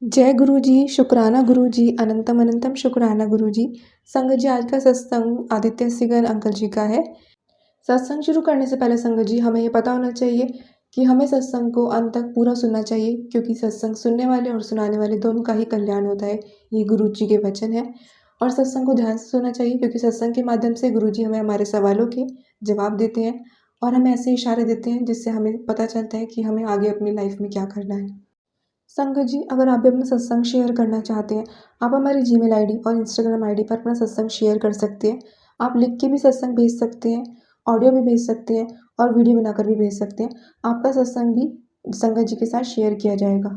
जय गुरु जी, शुक्राना गुरु जी, अनंतम अनंतम शुक्राना गुरु जी। संगत जी, आज का सत्संग आदित्य सिगर अंकल जी का है। सत्संग शुरू करने से पहले संगत जी हमें ये पता होना चाहिए कि हमें सत्संग को अंत तक पूरा सुनना चाहिए, क्योंकि सत्संग सुनने वाले और सुनाने वाले दोनों का ही कल्याण होता है। ये गुरु जी के वचन है। और सत्संग को ध्यान से सुनना चाहिए, क्योंकि सत्संग के माध्यम से गुरु जी हमें हमारे सवालों के जवाब देते हैं और हमें ऐसे इशारे देते हैं जिससे हमें पता चलता है कि हमें आगे अपनी लाइफ में क्या करना है। संगत जी, अगर आप भी अपना सत्संग शेयर करना चाहते हैं, आप हमारी जीमेल आईडी और इंस्टाग्राम आईडी पर अपना सत्संग शेयर कर सकते हैं। आप लिख के भी सत्संग भेज सकते हैं, ऑडियो भी भेज सकते हैं और वीडियो बनाकर भी भेज सकते हैं। आपका सत्संग भी संगत जी के साथ शेयर किया जाएगा।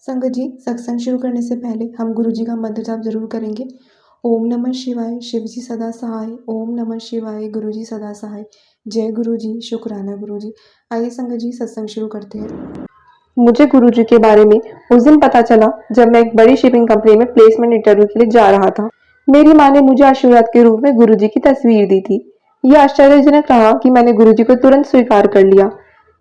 संगत जी, सत्संग शुरू करने से पहले हम गुरु जी का मंत्र जाप जरूर करेंगे। ओम नमः शिवाय, शिव जी सदा सहाय। ओम नमः शिवाय, गुरु जी सदा सहाय। जय गुरु जी, शुक्राना गुरु जी। आइए संगत जी, सत्संग शुरू करते हैं। मुझे गुरुजी के बारे में उस दिन पता चला जब मैं एक बड़ी शिपिंग कंपनी में प्लेसमेंट इंटरव्यू के लिए जा रहा था। मेरी माँ ने मुझे आशीर्वाद के रूप में गुरुजी की तस्वीर दी थी। यह आश्चर्यजनक रहा कि मैंने गुरुजी को तुरंत स्वीकार कर लिया।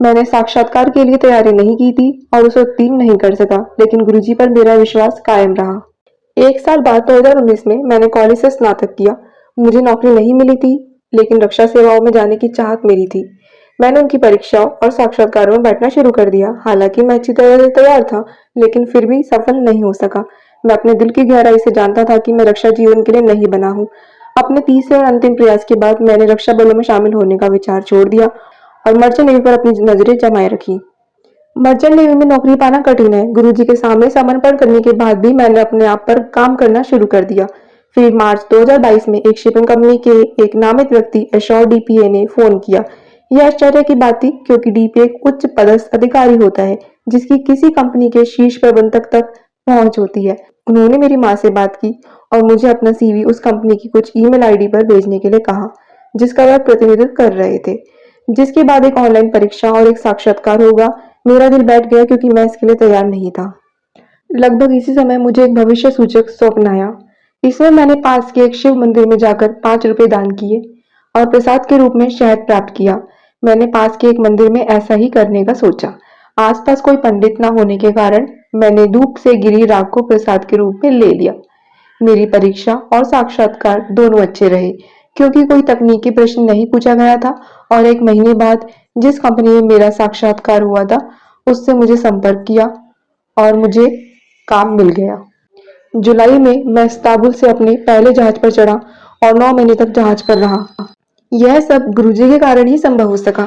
मैंने साक्षात्कार के लिए तैयारी नहीं की थी और उसे उत्तीर्ण नहीं कर सका, लेकिन गुरुजी पर मेरा विश्वास कायम रहा। एक साल बाद 2019 में मैंने कॉलेज से स्नातक किया। मुझे नौकरी नहीं मिली थी, लेकिन रक्षा सेवाओं में जाने की चाहत मेरी थी। मैंने उनकी परीक्षाओं और साक्षात्कारों में बैठना शुरू कर दिया। हालांकि मैं अच्छी तरह से तैयार था, लेकिन फिर भी सफल नहीं हो सका। मैं अपने दिल की गहराई से जानता था कि मैं रक्षा जीवन के लिए नहीं बना हूँ। अपने तीसरे और अंतिम प्रयास के बाद मैंने रक्षा बलों में शामिल होने का विचार छोड़ दिया और मर्चेंट नेवी पर अपनी नजरें जमाए रखी। मर्चेंट नेवी में नौकरी पाना कठिन है। गुरुजी के सामने समर्पण करने के बाद भी मैंने अपने आप पर काम करना शुरू कर दिया। फिर मार्च 2022 में एक शिपिंग कंपनी के एक नामित व्यक्ति एश्योर डीपीए ने फोन किया। यह आश्चर्य की बात थी, क्योंकि डीपीए एक उच्च पदस्थ अधिकारी होता है जिसकी किसी कंपनी के शीर्ष प्रबंधक तक पहुंच होती है। उन्होंने मेरी माँ से बात की और मुझे अपना सीवी उस कंपनी की कुछ ईमेल आईडी पर भेजने के लिए कहा, जिसका वह प्रतिनिधित्व कर रहे थे। जिसके बाद एक ऑनलाइन परीक्षा और एक साक्षात्कार होगा। मेरा दिल बैठ गया, क्योंकि मैं इसके लिए तैयार नहीं था। लगभग इसी समय मुझे एक भविष्य सूचक स्वप्न आया। इसमें मैंने पास के एक शिव मंदिर में जाकर 5 रुपए दान किए और प्रसाद के रूप में शहद प्राप्त किया। मैंने पास के एक मंदिर में ऐसा ही करने का सोचा। आसपास कोई पंडित न होने के कारण मैंने धूप से गिरी राख को प्रसाद के रूप में ले लिया। मेरी परीक्षा और साक्षात्कार दोनों अच्छे रहे, क्योंकि कोई तकनीकी प्रश्न नहीं पूछा गया था। और एक महीने बाद जिस कंपनी में मेरा साक्षात्कार हुआ था, उससे मुझे संपर्क किया और मुझे काम मिल गया। जुलाई में मैं इस्तांबुल से अपने पहले जहाज पर चढ़ा और 9 महीने तक जहाज पर रहा। यह सब गुरुजी के कारण ही संभव हो सका।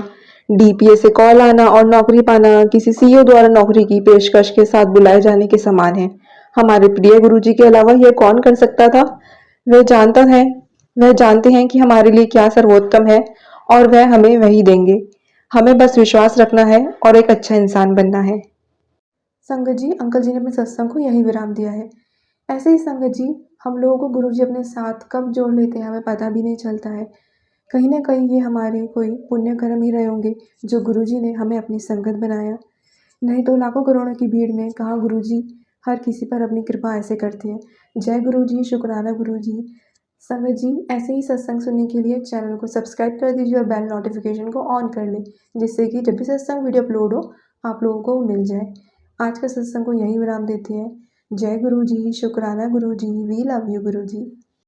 डीपीए से कॉल आना और नौकरी पाना किसी सीईओ द्वारा नौकरी की पेशकश के साथ बुलाए जाने के समान है। हमारे प्रिय गुरुजी के अलावा यह कौन कर सकता था? वह जानता है वह जानते हैं कि हमारे लिए क्या सर्वोत्तम है और वह हमें वही देंगे। हमें बस विश्वास रखना है और एक अच्छा इंसान बनना है। संगत जी, अंकल जी ने अपने सत्संग को यही विराम दिया है। ऐसे ही संगत जी, हम लोगों को गुरु जी अपने साथ कब जोड़ लेते हैं हमें पता भी नहीं चलता है। कहीं ना कहीं ये हमारे कोई पुण्य कर्म ही रहे होंगे जो गुरु जी ने हमें अपनी संगत बनाया। नहीं तो लाखों करोड़ों की भीड़ में कहाँ गुरु जी हर किसी पर अपनी कृपा ऐसे करते हैं। जय गुरु जी, शुक्राना गुरु जी। संगत जी, ऐसे ही सत्संग सुनने के लिए चैनल को सब्सक्राइब कर दीजिए और बेल नोटिफिकेशन को ऑन कर लें, जिससे कि जब भी सत्संग वीडियो अपलोड हो आप लोगों को मिल जाए। आज का सत्संग को यहीं विराम देते हैं। जय गुरु जी, शुक्राना गुरु जी, we love you Guru ji.